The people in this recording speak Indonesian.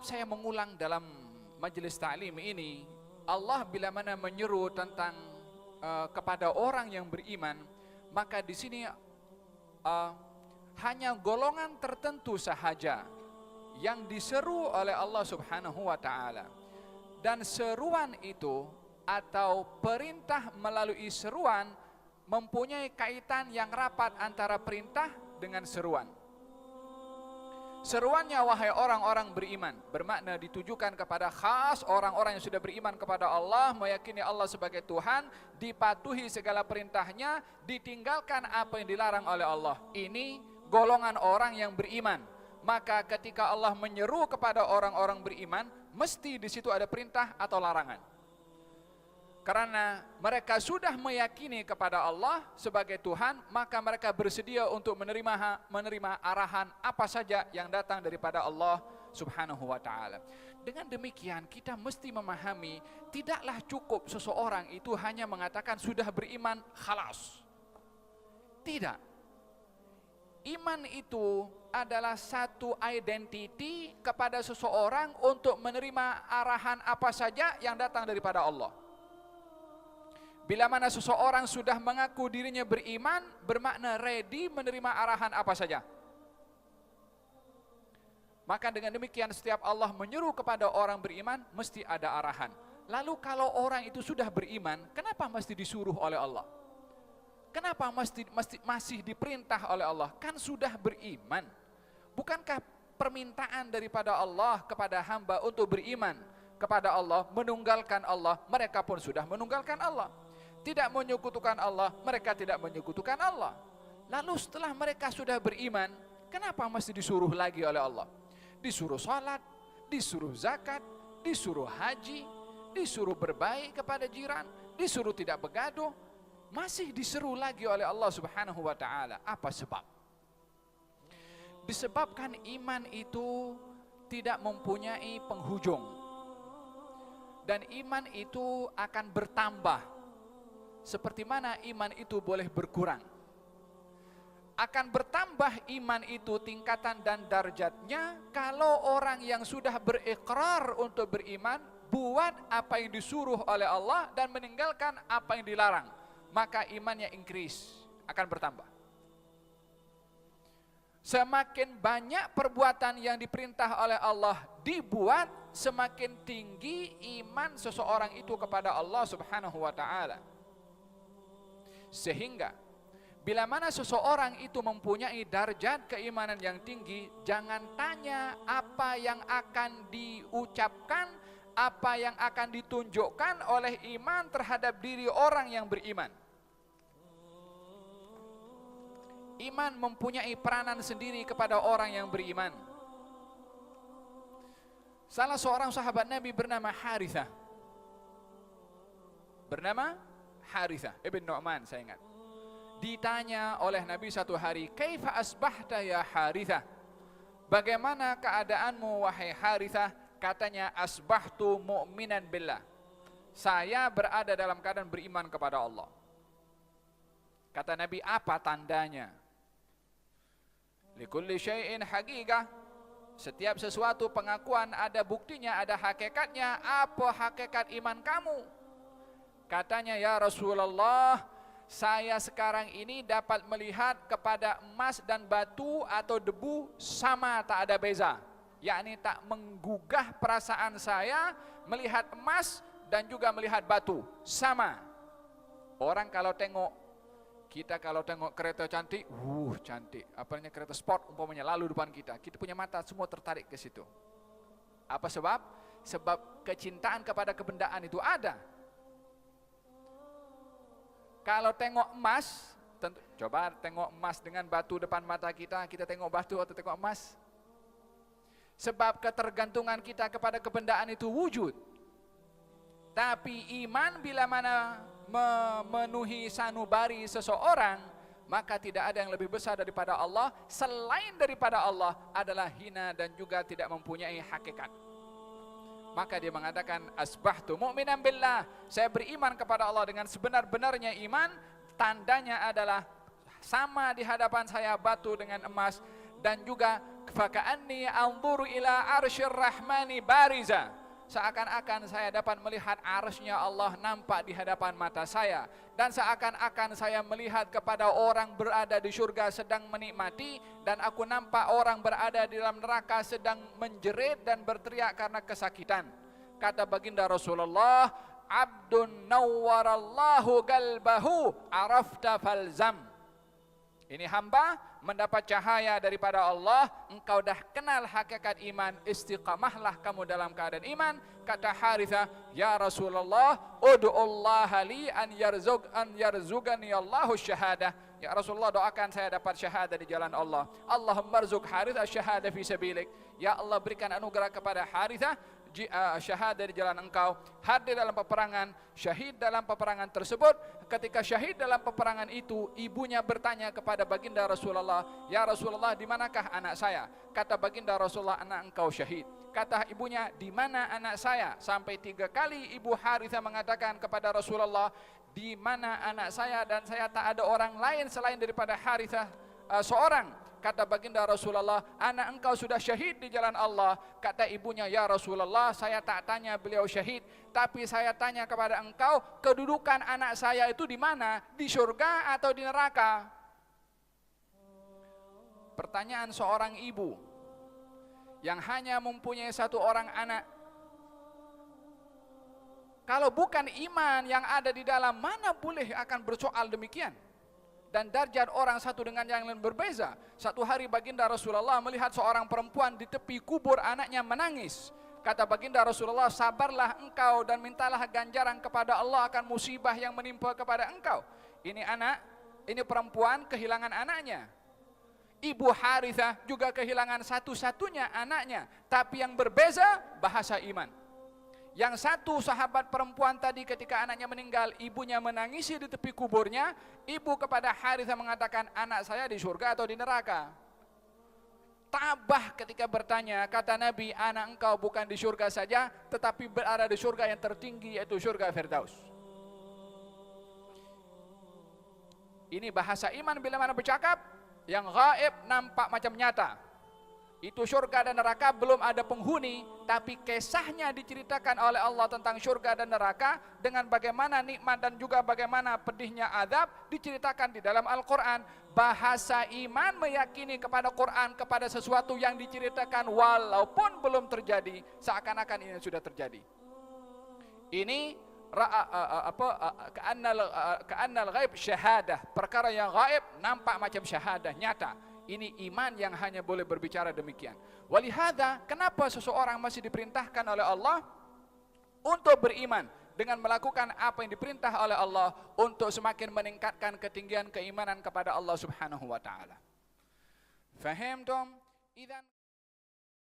saya mengulang dalam majelis ta'lim ini, Allah bila mana menyeru tentang kepada orang yang beriman, maka di sini hanya golongan tertentu sahaja yang diseru oleh Allah Subhanahu wa taala. Dan seruan itu atau perintah melalui seruan mempunyai kaitan yang rapat antara perintah dengan seruan. Seruannya wahai orang-orang beriman bermakna ditujukan kepada khas orang-orang yang sudah beriman kepada Allah, meyakini Allah sebagai Tuhan, dipatuhi segala perintahnya, ditinggalkan apa yang dilarang oleh Allah. Ini golongan orang yang beriman. Maka ketika Allah menyeru kepada orang-orang beriman, mesti di situ ada perintah atau larangan. Karena mereka sudah meyakini kepada Allah sebagai Tuhan, maka mereka bersedia untuk menerima arahan apa saja yang datang daripada Allah Subhanahu wa taala. Dengan demikian kita mesti memahami, tidaklah cukup seseorang itu hanya mengatakan sudah beriman khalas. Tidak. Iman itu adalah satu identiti kepada seseorang untuk menerima arahan apa saja yang datang daripada Allah. Bila mana seseorang sudah mengaku dirinya beriman, bermakna ready menerima arahan apa saja. Maka dengan demikian setiap Allah menyuruh kepada orang beriman, mesti ada arahan. Lalu kalau orang itu sudah beriman, kenapa mesti disuruh oleh Allah? Kenapa masih diperintah oleh Allah? Kan sudah beriman. Bukankah permintaan daripada Allah kepada hamba untuk beriman kepada Allah, menunggalkan Allah, mereka pun sudah menunggalkan Allah. Tidak menyekutukan Allah, mereka tidak menyekutukan Allah. Lalu setelah mereka sudah beriman, kenapa masih disuruh lagi oleh Allah? Disuruh salat, disuruh zakat, disuruh haji, disuruh berbaik kepada jiran, disuruh tidak begaduh, masih diseru lagi oleh Allah Subhanahu wa taala. Apa sebab? Disebabkan iman itu tidak mempunyai penghujung. Dan iman itu akan bertambah. Seperti mana iman itu boleh berkurang. Akan bertambah iman itu tingkatan dan darjatnya kalau orang yang sudah berikrar untuk beriman, buat apa yang disuruh oleh Allah dan meninggalkan apa yang dilarang, maka imannya increase, akan bertambah. Semakin banyak perbuatan yang diperintah oleh Allah dibuat, semakin tinggi iman seseorang itu kepada Allah Subhanahu wa taala. Sehingga bila mana seseorang itu mempunyai darjat keimanan yang tinggi, jangan tanya apa yang akan diucapkan, apa yang akan ditunjukkan oleh iman terhadap diri orang yang beriman. Iman mempunyai peranan sendiri kepada orang yang beriman. Salah seorang sahabat Nabi bernama Harithah. Harithah ibn Nu'man, saya ingat. Ditanya oleh Nabi satu hari, "Kaifa asbahta ya Harithah?" Bagaimana keadaanmu wahai Harithah? Katanya, "Asbahtu mu'minan billah." Saya berada dalam keadaan beriman kepada Allah. Kata Nabi, apa tandanya? Likulli syai'in haqiqah. Setiap sesuatu pengakuan ada buktinya, ada hakikatnya. Apa hakikat iman kamu? Katanya, "Ya Rasulullah, saya sekarang ini dapat melihat kepada emas dan batu atau debu sama, tak ada beza. Yakni tak menggugah perasaan saya melihat emas dan juga melihat batu, sama." Orang kalau tengok, kita kalau tengok kereta cantik, cantik. Apalagi kereta sport umpamanya lalu depan kita, kita punya mata semua tertarik ke situ. Apa sebab? Sebab kecintaan kepada kebendaan itu ada. Kalau tengok emas, coba tengok emas dengan batu depan mata kita, kita tengok batu atau tengok emas? Sebab ketergantungan kita kepada kebendaan itu wujud. Tapi iman bila mana memenuhi sanubari seseorang, maka tidak ada yang lebih besar daripada Allah. Selain daripada Allah adalah hina dan juga tidak mempunyai hakikat. Maka dia mengatakan, "Asbahtu mu'minan billah." Saya beriman kepada Allah dengan sebenar-benarnya iman. Tandanya adalah sama di hadapan saya batu dengan emas, dan juga faka'anni anzuru ila arsyir rahmani bariza. Seakan-akan saya dapat melihat arsy-Nya Allah nampak di hadapan mata saya, dan seakan-akan saya melihat kepada orang berada di surga sedang menikmati, dan aku nampak orang berada di dalam neraka sedang menjerit dan berteriak karena kesakitan. Kata baginda Rasulullah, abdun nawwarallahu qalbahu arafta falzam. Ini hamba mendapat cahaya daripada Allah, engkau dah kenal hakikat iman, istiqamahlah kamu dalam keadaan iman. Kata Harithah, ya Rasulullah, ud'ullaha li an yarzugani Allahu syahadah. Ya Rasulullah, doakan saya dapat syahadah di jalan Allah. Allahumma rzuq Harithah syahadah fi sabilik. Ya Allah, berikan anugerah kepada Harithah syahadah di jalan engkau, hadir dalam peperangan, syahid dalam peperangan tersebut. Ketika syahid dalam peperangan itu, ibunya bertanya kepada baginda Rasulullah, ya Rasulullah, di manakah anak saya? Kata baginda Rasulullah, anak engkau syahid. Kata ibunya, di mana anak saya? Sampai 3 kali ibu Harithah mengatakan kepada Rasulullah, di mana anak saya, dan saya tak ada orang lain selain daripada Harithah seorang. Kata baginda Rasulullah, anak engkau sudah syahid di jalan Allah. Kata ibunya, ya Rasulullah, saya tak tanya beliau syahid, tapi saya tanya kepada engkau, kedudukan anak saya itu di mana? Di surga atau di neraka? Pertanyaan seorang ibu yang hanya mempunyai 1 orang anak. Kalau bukan iman yang ada di dalam, mana boleh akan bersoal demikian? Dan darjat orang satu dengan yang lain berbeza. Satu hari baginda Rasulullah melihat seorang perempuan di tepi kubur anaknya menangis. Kata baginda Rasulullah, sabarlah engkau dan mintalah ganjaran kepada Allah akan musibah yang menimpa kepada engkau. Ini perempuan kehilangan anaknya. Ibu Harithah juga kehilangan satu-satunya anaknya. Tapi yang berbeza bahasa iman. Yang satu sahabat perempuan tadi ketika anaknya meninggal, ibunya menangisi di tepi kuburnya. Ibu kepada Harithah mengatakan, anak saya di surga atau di neraka? Tabah ketika bertanya, kata Nabi, anak engkau bukan di surga saja, tetapi berada di surga yang tertinggi, yaitu surga Firdaus. Ini bahasa iman bila mana bercakap, yang gaib nampak macam nyata. Itu surga dan neraka belum ada penghuni, tapi kisahnya diceritakan oleh Allah tentang surga dan neraka dengan bagaimana nikmat dan juga bagaimana pedihnya azab diceritakan di dalam Al-Quran. Bahasa iman meyakini kepada Quran, kepada sesuatu yang diceritakan walaupun belum terjadi, seakan-akan ini sudah terjadi. Ini ka'annal ghaib syahadah, perkara yang gaib nampak macam syahadah nyata. Ini iman yang hanya boleh berbicara demikian. Walihada, kenapa seseorang masih diperintahkan oleh Allah untuk beriman dengan melakukan apa yang diperintah oleh Allah untuk semakin meningkatkan ketinggian keimanan kepada Allah Subhanahu wa taala. Faham dong? Idzan